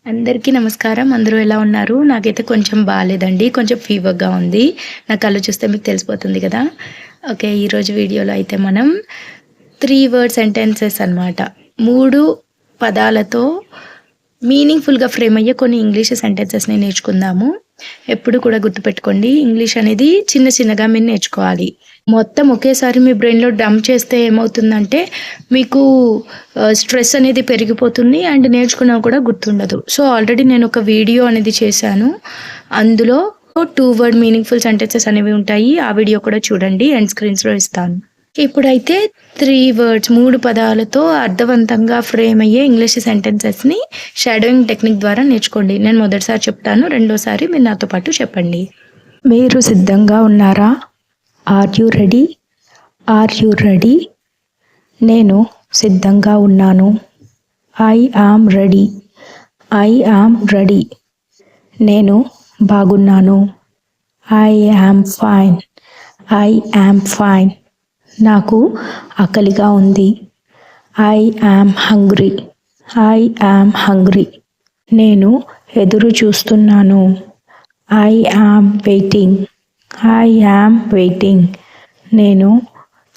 అందరికీ నమస్కారం. అందరూ ఎలా ఉన్నారు? నాకైతే కొంచెం బాలేదండి. కొంచెం ఫీవర్‌గా ఉంది. నా కళ్ళు చూస్తే మీకు తెలిసిపోతుంది కదా! ఓకే. ఈరోజు వీడియోలో అయితే మనం 3 వర్డ్ సెంటెన్సెస్ అనమాట. 3 పదాలతో మీనింగ్‌ఫుల్‌గా ఫ్రేమ్ అయ్యే కొన్ని ఇంగ్లీష్ సెంటెన్సెస్‌ని నేర్చుకుందాము. ఎప్పుడు కూడా గుర్తుపెట్టుకోండి, ఇంగ్లీష్ అనేది చిన్న చిన్నగా మీరు నేర్చుకోవాలి. మొత్తం ఒకేసారి మీ బ్రెయిన్‌లో డంప్ చేస్తే ఏమవుతుందంటే, మీకు స్ట్రెస్ అనేది పెరిగిపోతుంది అండ్ నేర్చుకున్నా కూడా గుర్తుండదు. సో, ఆల్రెడీ నేను ఒక వీడియో అనేది చేశాను. అందులో 2 వర్డ్ మీనింగ్‌ఫుల్ సెంటెన్సెస్ అనేవి ఉంటాయి. ఆ వీడియో కూడా చూడండి. ఎండ్ స్క్రీన్స్‌లో ఇస్తాను. ఇప్పుడైతే 3 పదాలతో అర్థవంతంగా ఫ్రేమ్ అయ్యే ఇంగ్లీష్ సెంటెన్సెస్‌ని షాడోయింగ్ టెక్నిక్ ద్వారా నేర్చుకోండి. నేను మొదటిసారి చెప్తాను. రెండోసారి మీరు నాతో పాటు చెప్పండి. మీరు సిద్ధంగా ఉన్నారా? Are you ready? Are you ready? నేను సిద్ధంగా ఉన్నాను. I am ready. I am ready. నేను బాగున్నాను. I am fine. I am fine. నాకు ఆకలిగా ఉంది. I am hungry. I am hungry. నేను ఎదురు చూస్తున్నాను. I am waiting. I am waiting. నేను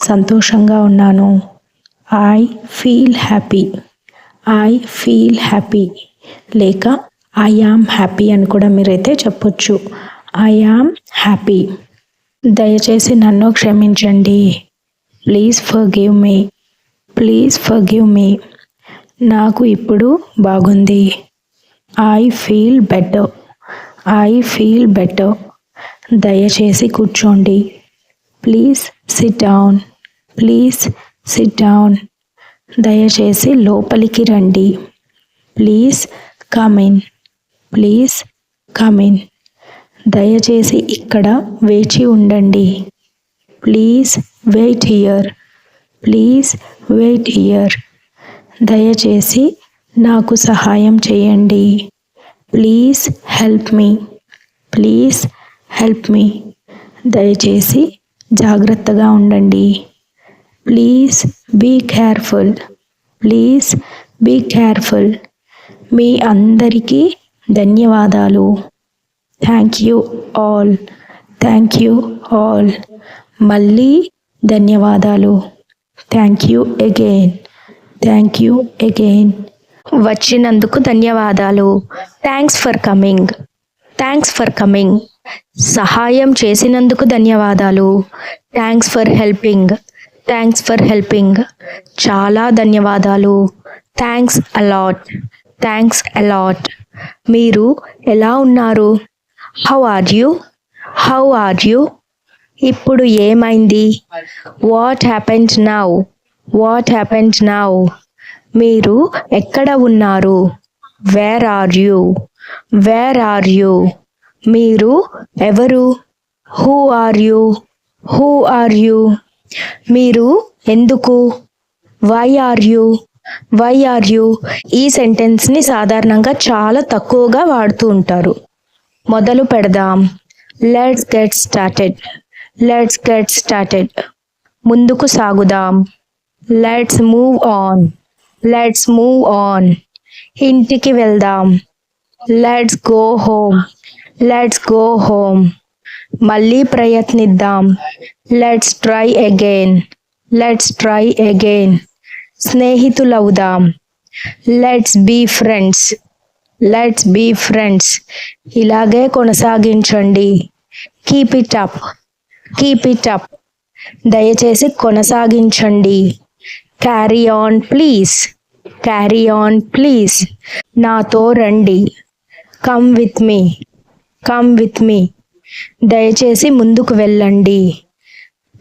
సంతోషంగా ఉన్నాను. I feel happy. I feel happy. లేక ఐ యామ్ హ్యాపీ అని కూడా మీరైతే చెప్పొచ్చు. I am happy. దయచేసి నన్ను క్షమించండి. Please forgive me. Please forgive me. నాకు ఇప్పుడు బాగుంది. I feel better. I feel better. దయచేసి కూర్చోండి. Please sit down. Please sit down. దయచేసి లోపలికి రండి. Please come in. Please come in. దయచేసి ఇక్కడ వేచి ఉండండి. Please wait here. Please wait here. దయచేసి నాకు సహాయం చేయండి. Please help me. Please help me. దయచేసి జాగ్రత్తగా ఉండండి. Please be careful. Please be careful. మీ అందరికీ ధన్యవాదాలు. Thank you all. Thank you all. మళ్ళీ ధన్యవాదాలు. Thank you again. Thank you again. వచ్చినందుకు ధన్యవాదాలు. Thanks for coming. Thanks for coming. సహాయం చేసినందుకు ధన్యవాదాలు. Thanks for helping. Thanks for helping. చాలా ధన్యవాదాలు. Thanks a lot. Thanks a lot. మీరు ఎలా ఉన్నారు? How are you? How are you? ఇప్పుడు ఏమైంది? What happened now? What happened now? మీరు ఎక్కడ ఉన్నారు? Where are you? Where are you? మీరు ఎవరు? Who are you? Who are you? మీరు ఎందుకు? Why are you? Why are you? ఈ సెంటెన్స్ని సాధారణంగా చాలా తక్కువగా వాడుతూ ఉంటారు. మొదలు పెడదాం. Let's get started. Let's get started. ముందుకు సాగుదాం. Let's move on. Let's move on. ఇంటికి వెళ్దాం. Let's go home. Let's go home. మళ్ళీ ప్రయత్నిద్దాం. Let's try again. Let's try again. స్నేహితులవుదాం. Let's be friends. Let's be friends. ఇలాగే కొనసాగించండి. Keep it up. Keep it up. దయచేసి కొనసాగించండి. Carry on please. Carry on please. నాతో రండి. Come with me. Come with మీ. దయచేసి ముందుకు వెళ్ళండి.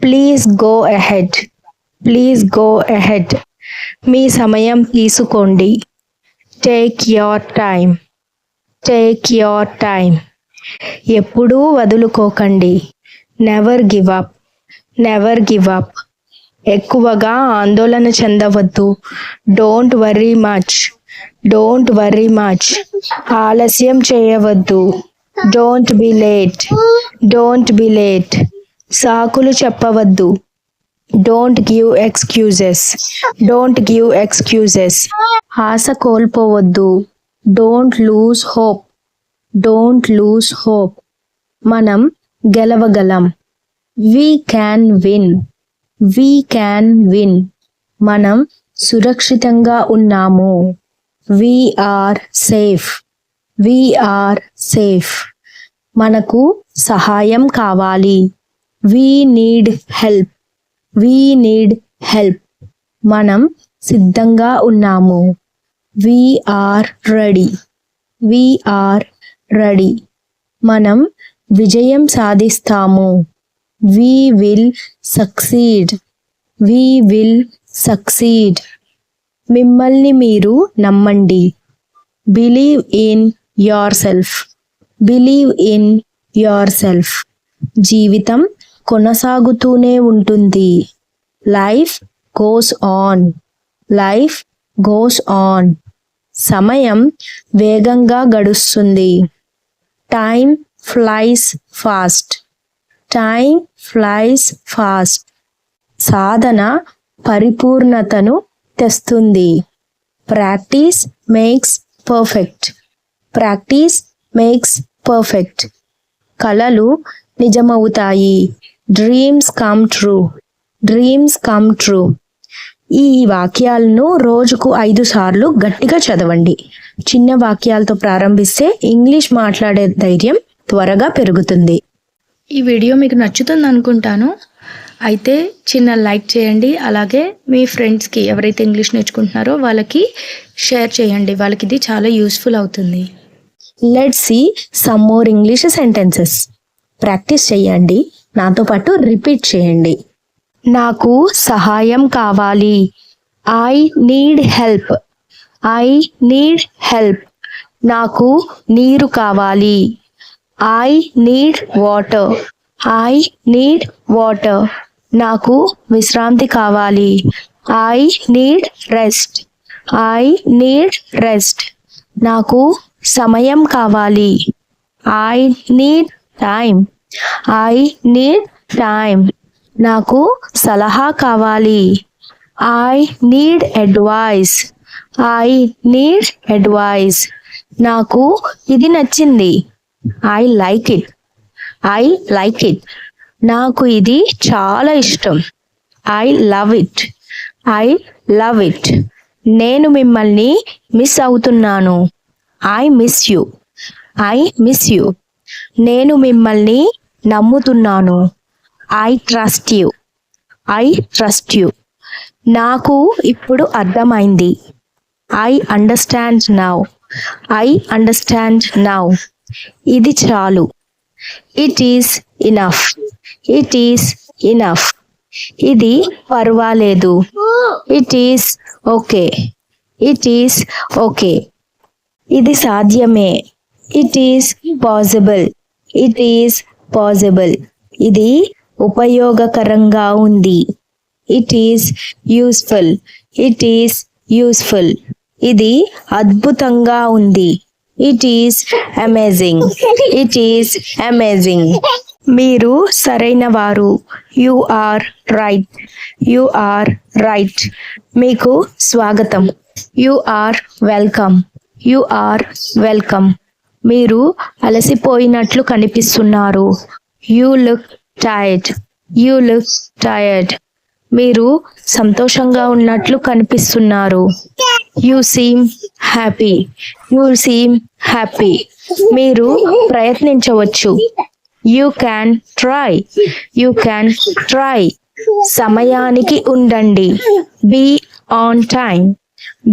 Please go ahead. Please go ahead. మీ సమయం తీసుకోండి. Take your time. Take your time. ఎప్పుడూ వదులుకోకండి. Never give up. Never give up. ఎక్కువగా ఆందోళన చెందవద్దు. Don't worry much. Don't worry much. ఆలస్యం చేయవద్దు. Don't be late. Don't be late. సాకులు చెప్పవద్దు. Don't give excuses. Don't give excuses. ఆశ కోల్పోవద్దు. Don't lose hope. Don't lose hope. మనం గెలవగలం. We can win. We can win. మనం సురక్షితంగా ఉన్నాము. We are safe. We are safe. మనకు సహాయం కావాలి. We need help. We need help. మనం సిద్ధంగా ఉన్నాము. We are ready. We are ready. మనం విజయం సాధిస్తాము. We will succeed. We will succeed. మిమ్మల్ని మీరు నమ్మండి. Believe in yourself. Believe in yourself. జీవితం కొనసాగుతూనే ఉంటుంది. Life goes on. Life goes on. సమయం వేగంగా గడుస్తుంది. Time flies fast. Time flies fast. సాధన పరిపూర్ణతను తెస్తుంది. Practice makes perfect. Practice makes perfect. కలలు నిజమవుతాయి. Dreams come true. Dreams come true. ఈ వాక్యాలను రోజుకు 5 సార్లు గట్టిగా చదవండి. చిన్న వాక్యాలతో ప్రారంభిస్తే ఇంగ్లీష్ మాట్లాడే ధైర్యం త్వరగా పెరుగుతుంది. ఈ వీడియో మీకు నచ్చుతుంది అనుకుంటాను. అయితే చిన్న లైక్ చేయండి. అలాగే మీ ఫ్రెండ్స్కి ఎవరైతే ఇంగ్లీష్ నేర్చుకుంటున్నారో వాళ్ళకి షేర్ చేయండి. వాళ్ళకి ఇది చాలా యూస్ఫుల్ అవుతుంది. Let's see some more English sentences. Practice చేయండి. నాతో పాటు రిపీట్ చేయండి. నాకు సహాయం కావాలి. I need help. I need help. నాకు నీరు కావాలి. I need water. I need water. నాకు విశ్రాంతి కావాలి. I need rest. I need rest. నాకు సమయం కావాలి. I need time. I need time. నాకు సలహా కావాలి. I need advice. I need advice. నాకు ఇది నచ్చింది. I like it. I like it. నాకు ఇది చాలా ఇష్టం. I love it. I love it. నేను మిమ్మల్ని మిస్ అవుతున్నాను. I miss you. I miss you. నేను మిమ్మల్ని నమ్ముతున్నాను. I trust you. I trust you. నాకు ఇప్పుడు అర్థమైంది. I understand now. I understand now. ఇది చాలు. It is enough. It is enough. ఇది పర్వాలేదు. It is okay. It is okay. ఇది సాధ్యమే. It is possible. It is possible. ఇది ఉపయోగకరంగా ఉంది. It is useful. It is useful. ఇది అద్భుతంగా ఉంది. It is amazing. It is amazing. మీరు సరైన వారు. You are right. You are right. మీకు స్వాగతం. You are welcome. You are welcome. మీరు అలసిపోయినట్లు కనిపిస్తున్నారు. You look tired. You look tired. మీరు సంతోషంగా ఉన్నట్లు కనిపిస్తున్నారు. You seem happy. You seem happy. మీరు ప్రయత్నించవచ్చు. You can try. You can try. సమయానికి ఉండండి. Be on time.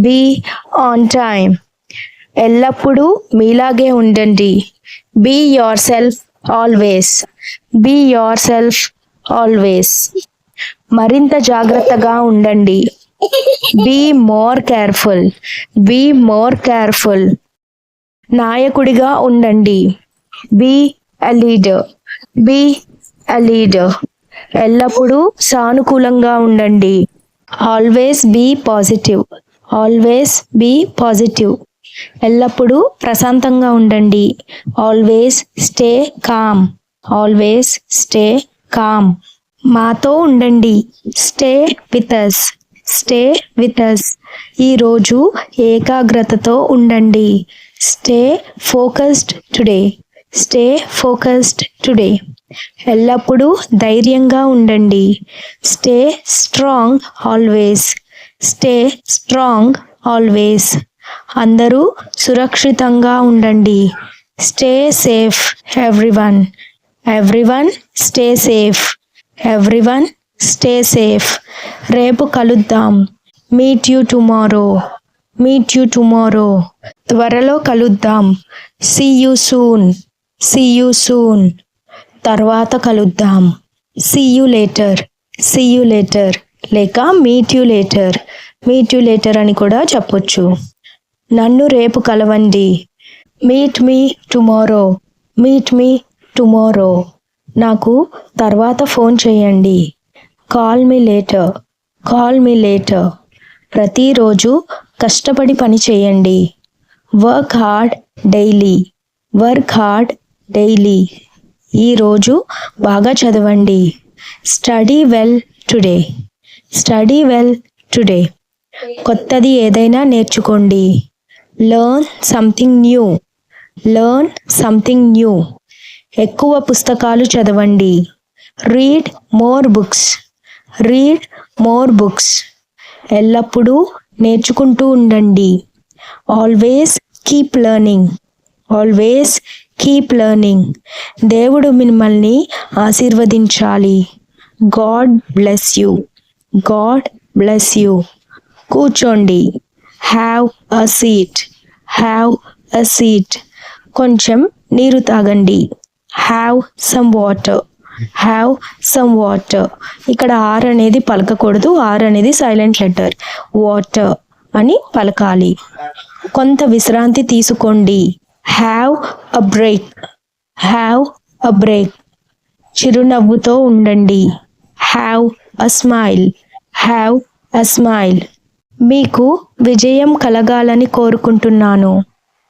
Be on time. ఎల్లప్పుడూ మీలాగే ఉండండి. Be yourself always. Be yourself always. మరింత జాగ్రత్తగా ఉండండి. Be more careful. Be more careful. నాయకుడిగా ఉండండి. Be a leader. Be a leader. ఎల్లప్పుడూ సానుకూలంగా ఉండండి. Always be positive. Always be positive. ఎల్లప్పుడూ ప్రశాంతంగా ఉండండి. Always stay calm. Always stay calm. మాతో ఉండండి. Stay with us. Stay with us. ఈరోజు ఏకాగ్రతతో ఉండండి. Stay focused today. Stay focused today. ఎల్లప్పుడూ ధైర్యంగా ఉండండి. Stay strong always. Stay strong always. అందరూ సురక్షితంగా ఉండండి. Stay safe everyone. Everyone stay safe. Everyone stay safe. రేపు కలుద్దాం. Meet you tomorrow. Meet you tomorrow. త్వరలో కలుద్దాం. See you soon. See you soon. తర్వాత కలుద్దాం. See you later. See you later లేక meet you later. Meet you later అని కూడా చెప్పొచ్చు. నన్ను రేపు కలవండి. Meet me tomorrow. Meet me tomorrow. నాకు తర్వాత ఫోన్ చేయండి. Call me later. Call me later. ప్రతిరోజు కష్టపడి పని చేయండి. Work hard daily. Work hard daily. ఈరోజు బాగా చదవండి. Study well today. Study well today. కొత్తది ఏదైనా నేర్చుకోండి. Learn something new. Learn something new. ఎక్కువ పుస్తకాలు చదవండి. Read more books. Read more books. ఎల్లప్పుడూ నేర్చుకుంటూ ఉండండి. Always keep learning. Always keep learning. దేవుడు మిమ్మల్ని ఆశీర్వదించాలి. God bless you. God bless you. కూర్చోండి. Have a seat. Have a seat. కొంచెం నీరు తాగండి. Have some water. Have some water. ఇక్కడ ఆర్ అనేది పలకకూడదు. ఆర్ అనేది సైలెంట్ లెటర్. వాటర్ అని పలకాలి. కొంత విశ్రాంతి తీసుకోండి. Have a break. Have a break. చిరునవ్వుతో ఉండండి. Have a smile. Have a smile. మీకు విజయం కలగాలని కోరుకుంటున్నాను.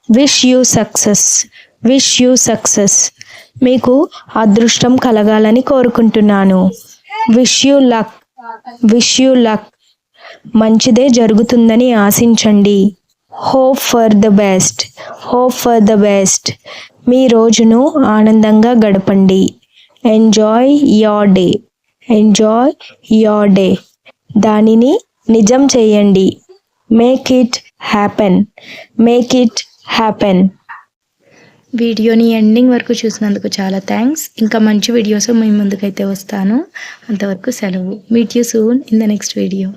Wish you success. Wish you success. మీకు అదృష్టం కలగాలని కోరుకుంటున్నాను. Wish you luck. Wish you luck. మంచిదే జరుగుతుందని ఆశించండి. Hope for the best. Hope for the best. మీ రోజును ఆనందంగా గడపండి. Enjoy your day. Enjoy your day. దానిని నిజం చేయండి. Make it happen. Make it happen. వీడియోని ఎండింగ్ వరకు చూసినందుకు చాలా థ్యాంక్స్. ఇంకా మంచి వీడియోస్ మీ ముందుకైతే వస్తాను. అంతవరకు సెలవు. Meet you soon in the next video.